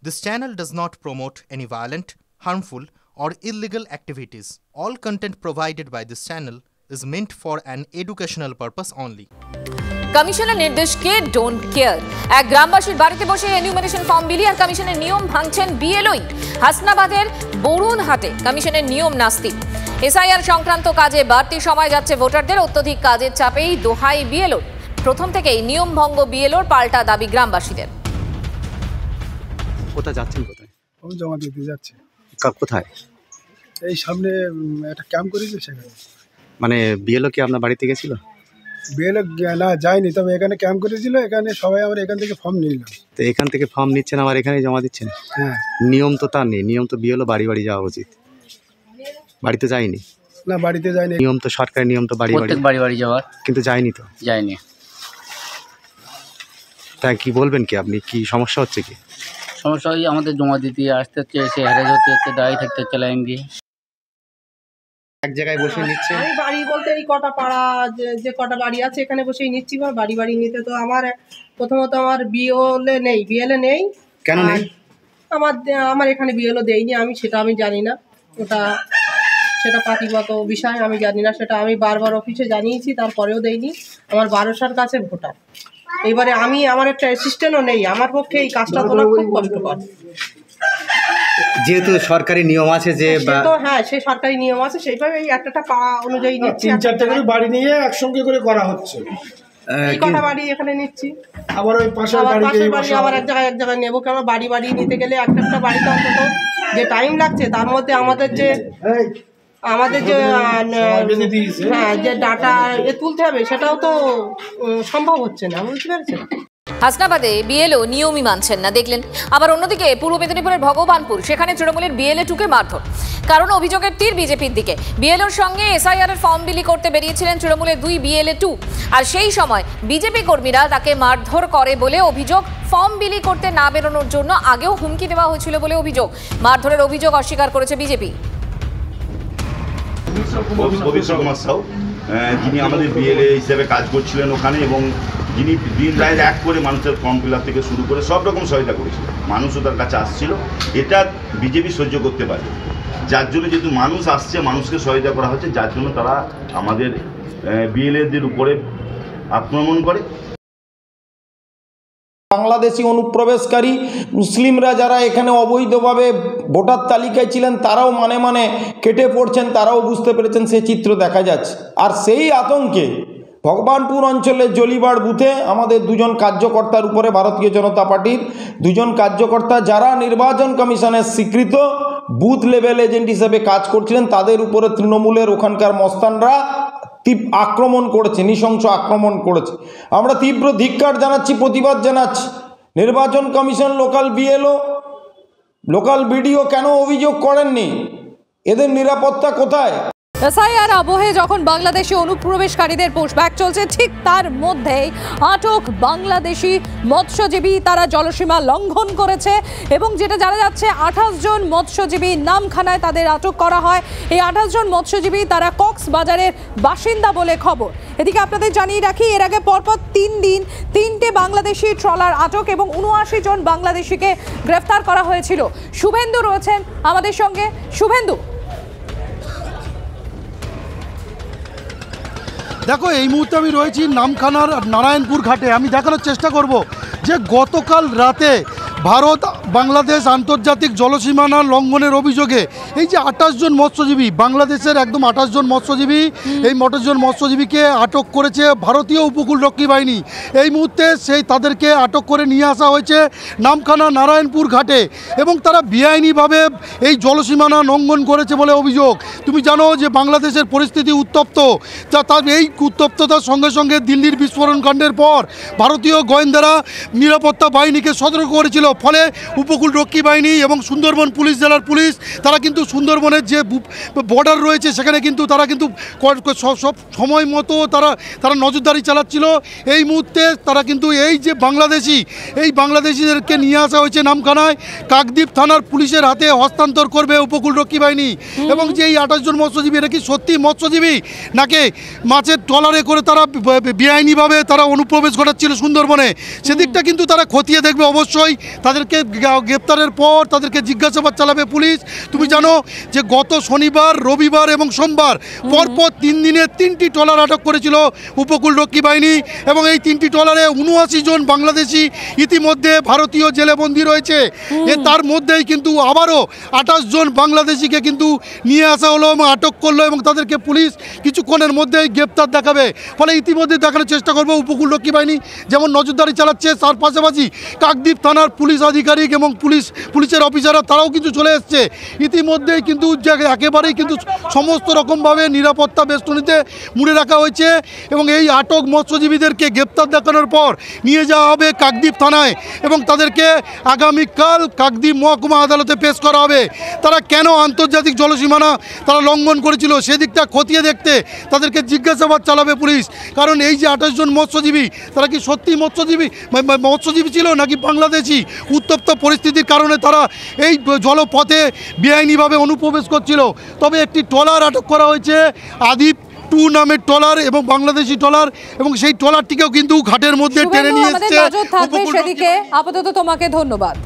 This channel does not promote any violent, harmful, or illegal activities. All content provided by this channel is meant for an educational purpose only. কমিশনের নির্দেশকে don't care. এক গ্রামবাসীর বাড়িতে বসে enumeration form বিলি আর কমিশনের নিয়ম ভাঙছেন বিএলওই। হাসনাবাদের বরুণহাটে কমিশনের নিয়ম নাস্তিক। এসআইআর সংক্রান্ত কাজে বাড়তি সময় যাচ্ছে ভোটারদের, অত্যধিক কাজের চাপেই দোহাই বিএলও। প্রথম থেকেই নিয়ম ভঙ্গ বিএলওর, পাল্টা দাবি গ্রামবাসীদের। কোথায় যাচ্ছেন? কোথায়? আমি জমা দিতে যাচ্ছি। কোথায়? এই সামনে একটা ক্যাম্প করেছে সেখানে। মানে বিএলও কি আপনার বাড়িতে গেছিল? বিএলও না যায়নি, তবে এখানে ক্যাম্প করেছিল। এখানে সবাই আমরা এখান থেকে ফর্ম নিলাম। তো এখান থেকে ফর্ম নিচ্ছেন আবার এখানে জমা দিচ্ছেন? হ্যাঁ। নিয়ম তো তার নেই, নিয়ম তো বিএলও বাড়ি বাড়ি যাওয়া উচিত। বাড়িতে যায়নি? না, বাড়িতে যায়নি। নিয়ম তো সরকারি নিয়ম তো বাড়ি বাড়ি যাওয়ার, কিন্তু যায়নি তো। যায়নি। তাই কি বলবেন কি আপনি? কি সমস্যা হচ্ছে? কি সমস্যা? ওই আমাদের জমা দিতে আসতে হচ্ছে, এসে হ্যারেজ হতে হচ্ছে, দাঁড়িয়ে থাকতে হচ্ছে লাইন দিয়ে। এক জায়গায় বসে নিচ্ছে? আমি বাড়ি বলতে এই কটা পাড়া যে কটা বাড়ি আছে এখানে বসেই নিচ্ছি। বা বাড়ি নিতে তো আমার প্রথমত আমার বিএলএ নেই। কেন নেই? আমার এখানে বিএলও দেয়নি। সেটা আমি জানি না। সেটা পার্টিগত বিষয়, আমি জানি না। সেটা আমি বারবার অফিসে জানিয়েছি, তারপরেও দেয়নি। আমার 1200 কাছে ভোটার। এবারে আমার একটা অ্যাসিস্ট্যান্টও নেই। আমার পক্ষে এই কাজটা তোলা খুব কষ্টকর। যেহেতু সরকারি নিয়ম আছে যে হ্যাঁ, সে সরকারি নিয়ম আছে, সেইভাবে এই একটা পাড়া অনুযায়ী নিচ্ছি। 3-4টা করে বাড়ি নিয়ে একসঙ্গে করে করা হচ্ছে। এই কটা বাড়ি এখানে নিচ্ছি। আবার ওই পাশের বাড়ি আবার এক জায়গায় নেবো। কেন বাড়ি নিতে গেলে একটা বাড়িতে অন্তত যে টাইম লাগছে, তার মধ্যে আমাদের যে হ্যাঁ যে ডাটা তুলতে হবে, সেটাও তো সম্ভব হচ্ছে না। বুঝতে পেরেছেন? হাসনাবাদে বিএলও নিয়মই মানছেন না, দেখলেন। আবার অন্যদিকে পূর্ব মেদিনীপুরের ভগবানপুর, সেখানে তৃণমূলের বিএলএ টুকে মারধর। কারণ অভিযোগের তীর বিজেপির দিকে। বিএলওর সঙ্গে এসআইআর এর ফর্ম বিলি করতে বেরিয়েছিলেন তৃণমূলের 2 বিএলএ 2, আর সেই সময় বিজেপি কর্মীরা তাকে মারধর করে বলে অভিযোগ। ফর্ম বিলি করতে না বেরোনোর জন্য আগেও হুমকি দেওয়া হয়েছিল বলে অভিযোগ। মারধরের অভিযোগ অস্বীকার করেছে বিজেপি। পবিত্র কুমার সাউ, যিনি আমাদের বিএলএ হিসেবে কাজ করছিলেন ওখানে, এবং যিনি দিন রাত এক করে মানুষের ফর্ম ফিল আপ থেকে শুরু করে সব রকম সহায়তা করেছিলেন। মানুষও তার কাছে আসছিল। এটা বিজেপি সহ্য করতে পারে, যার জন্য যেহেতু মানুষ আসছে, মানুষকে সহায়তা করা হচ্ছে, যার জন্য তারা আমাদের বিএলএদের উপরে আক্রমণ করে। বাংলাদেশি অনুপ্রবেশকারী মুসলিমরা যারা এখানে অবৈধভাবে ভোটার তালিকায় ছিলেন, তারাও মানে কেটে পড়ছেন, তারাও বুঝতে পেরেছেন। সেই চিত্র দেখা যাচ্ছে। আর সেই আতঙ্কে ভগবানপুর অঞ্চলের জলিবাড় বুথে আমাদের 2জন কার্যকর্তার উপরে, ভারতীয় জনতা পার্টির 2জন কার্যকর্তা যারা নির্বাচন কমিশনের স্বীকৃত বুথ লেভেল এজেন্ট হিসেবে কাজ করছিলেন, তাদের উপরে তৃণমূলের ওখানকার মস্তানরা আক্রমণ করেছে, নৃশংস আক্রমণ করেছে। আমরা তীব্র ধিক্কার জানাচ্ছি, প্রতিবাদ জানাচ্ছি। নির্বাচন commission, local BLO, local BDO কেন অভিযোগ করেননি? এদের নিরাপত্তা কোথায়? এসআইআর আবহে যখন বাংলাদেশি অনুপ্রবেশকারীদের পুশব্যাক চলছে, ঠিক তার মধ্যেই আটক বাংলাদেশি মৎস্যজীবী। তারা জলসীমা লঙ্ঘন করেছে এবং যেটা জানা যাচ্ছে 28 জন মৎস্যজীবী নামখানায় তাদের আটক করা হয়। এই 28 জন মৎস্যজীবী তারা কক্সবাজারের বাসিন্দা বলে খবর। এদিকে আপনাদের জানিয়ে রাখি, এর আগে পরপর 3 দিন 3টে বাংলাদেশি ট্রলার আটক এবং 79 জন বাংলাদেশিকে গ্রেফতার করা হয়েছিল। শুভেন্দু রয়েছেন আমাদের সঙ্গে। শুভেন্দু, দেখো, এই মুহূর্তে আমি রয়েছি নামখানার নারায়ণপুর ঘাটে। আমি দেখানোর চেষ্টা করব যে গতকাল রাতে ভারত বাংলাদেশ আন্তর্জাতিক জলসীমানা লঙ্ঘনের অভিযোগে এই যে 28 জন মৎস্যজীবী, বাংলাদেশের একদম 28 জন মৎস্যজীবী, এই 28 জন মৎস্যজীবীকে আটক করেছে ভারতীয় উপকূলরক্ষী বাহিনী। এই মুহূর্তে তাদেরকে আটক করে নিয়ে আসা হয়েছে নামখানা নারায়ণপুর ঘাটে, এবং তারা বেআইনিভাবে এই জলসীমানা লঙ্ঘন করেছে বলে অভিযোগ। তুমি জানো যে বাংলাদেশের পরিস্থিতি উত্তপ্ত। তার এই উত্তপ্ততার সঙ্গে সঙ্গে দিল্লির বিস্ফোরণ কাণ্ডের পর ভারতীয় গোয়েন্দারা নিরাপত্তা বাহিনীকে সতর্ক করেছিল। ফলে উপকূলরক্ষী বাহিনী এবং সুন্দরবন পুলিশ, জেলার পুলিশ, তারা কিন্তু সুন্দরবনের যে বর্ডার রয়েছে সেখানে কিন্তু তারা কিন্তু সব সময় মতো তারা নজরদারি চালাচ্ছিল। এই মুহূর্তে তারা কিন্তু এই যে বাংলাদেশিদেরকে নিয়ে আসা হয়েছে নামখানায়, কাকদ্বীপ থানার পুলিশের হাতে হস্তান্তর করবে উপকূলরক্ষী বাহিনী। এবং যে এই 28 জন মৎস্যজীবী, এটা কি সত্যি মৎস্যজীবী নাকি মাছের ট্রলারে করে তারা বেআইনিভাবে তারা অনুপ্রবেশ ঘটাচ্ছিল সুন্দরবনে? সেদিকটা কিন্তু তারা খতিয়ে দেখবে অবশ্যই। তাদেরকে গ্রেপ্তারের পর তাদেরকে জিজ্ঞাসাবাদ চালাবে পুলিশ। তুমি জানো যে গত শনিবার, রবিবার এবং সোমবার পরপর 3 দিনে 3টি ট্রলার আটক করেছিল উপকূলরক্ষী বাহিনী, এবং এই 3টি ট্রলারে 79 জন বাংলাদেশি ইতিমধ্যে ভারতীয় জেলে বন্দী রয়েছে। তার মধ্যেই কিন্তু আবারও 28 জন বাংলাদেশিকে কিন্তু নিয়ে আসা হলো এবং আটক করলো, এবং তাদেরকে পুলিশ কিছুক্ষণের মধ্যেই গ্রেপ্তার দেখাবে। ফলে ইতিমধ্যে দেখানোর চেষ্টা করবো উপকূলরক্ষী বাহিনী যেমন নজরদারি চালাচ্ছে, তার পাশাপাশি কাকদ্বীপ থানার পুলিশ আধিকারিক এবং পুলিশের অফিসাররা তারাও কিন্তু চলে এসছে। ইতিমধ্যেই কিন্তু একেবারেই কিন্তু সমস্ত রকমভাবে নিরাপত্তা বেষ্টনীতে মুড়ে রাখা হয়েছে, এবং এই আটক মৎস্যজীবীদেরকে গ্রেপ্তার দেখানোর পর নিয়ে যাওয়া হবে কাকদ্বীপ থানায়, এবং তাদেরকে আগামীকাল কাকদ্বীপ মহকুমা আদালতে পেশ করা হবে। তারা কেন আন্তর্জাতিক জলসীমানা তারা লঙ্ঘন করেছিল সেদিকটা খতিয়ে দেখতে তাদেরকে জিজ্ঞাসাবাদ চালাবে পুলিশ। কারণ এই যে 28 জন মৎস্যজীবী, তারা কি সত্যি মৎস্যজীবী ছিল নাকি বাংলাদেশি? উত্তপ্ত পরিস্থিতির কারণে তারা এই জলপথে বেআইনিভাবে অনুপ্রবেশ করছিল। তবে একটি ট্রলার আটক করা হয়েছে, আদিপ 2 নামের ট্রলার এবং বাংলাদেশি ট্রলার, এবং সেই ট্রলারটিকেও কিন্তু ঘাটের মধ্যে টেনে নিয়ে এসেছে। আপাতত তোমাকে ধন্যবাদ।